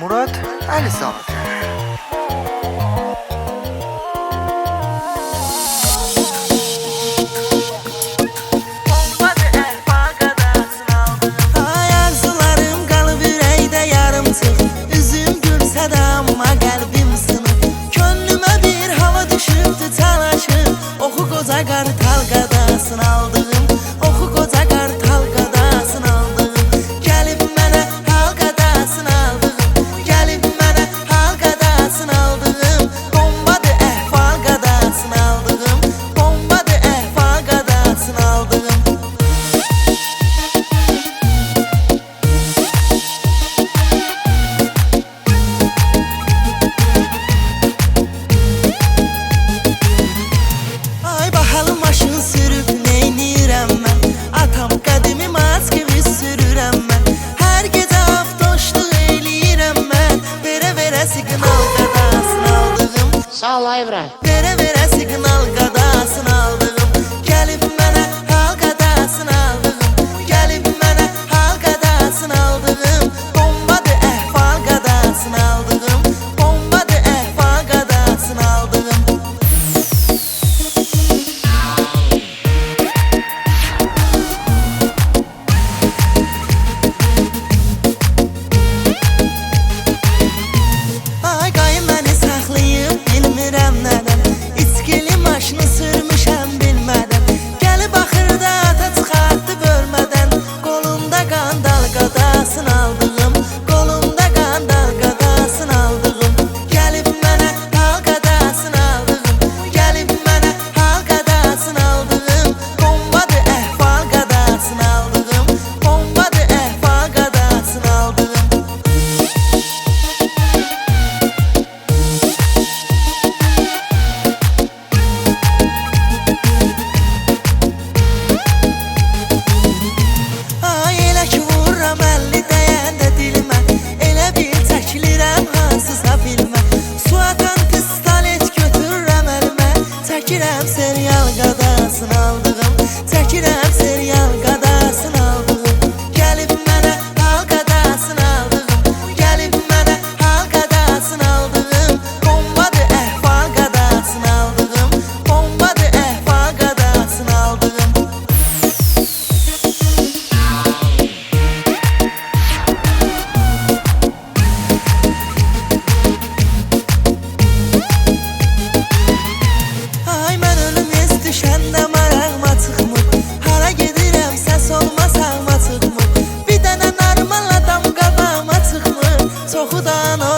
Murad Əlizadə. Ay arzularım qalıb ürəkdə yarımçıq. Üzüm gülsə də amma qəlbim sınıb. Könlümə bir hava düşübdü çalışıb. Oxu qoca qartal qadasını aldığım. Oxu qoca qartal qadasını aldığım. Gəlib mənə hal qadasını aldığım. Gəlib mənə hal qadasını aldığım. Bombadır əhval qadasını aldığım. Bombadır əhval qadasını aldığım. Ay bahalı maşın sürüb neynirəm mən. Atam qədimi maz kimi sürürəm mən. Hər gecə avtoşluq eləyirəm mən. Verə-verə siqnal qadasını aldığım. Sağ ol ay İbrahim. Verə-verə siqnal qadasını aldığım. Gəlib mənə hal qadasını aldığım. Gəlib mənə hal qadasını aldığım. Bombadır əhval qadasını aldığım. Bombadır əhval qadasını aldığım. Ay qayın məni saxlayıb bilmirəm nədən. İçkili maşını sürmüşəm bilmədən. Gəlib axırda ata çıxartdı bölmədən. Qolunda qandal qadasını aldığım. Qolunda qandal qadasını aldığım. Gəlib mənə hal qadasını aldığım. Gəlib mənə hal qadasını aldığım. Bombadır əhval qadasını aldığım. Bombadır əhval qadasını aldığım. Ay elə ki vururam 50 dəyəndə dilimə. Elə bil çəkilirəm hansısa filmə. Su atan pistolet götürürəm əlimə. Çəkirəm serial qadasını aldığım. Çəkirəm serial qadasını aldığım. Gəlib mənə hal qadasını aldığım. Gəlib mənə hal qadasını aldığım. Bombadır əhval qadasını aldığım. Bombadır əhval qadasını aldığım. Ay mən ölüm ez düşəndə marağıma çıxmır. Hara gedirəm səs olmaz ağıma çıxmır. Bir dənə normal adam qabağıma çıxmır. Çoxudan o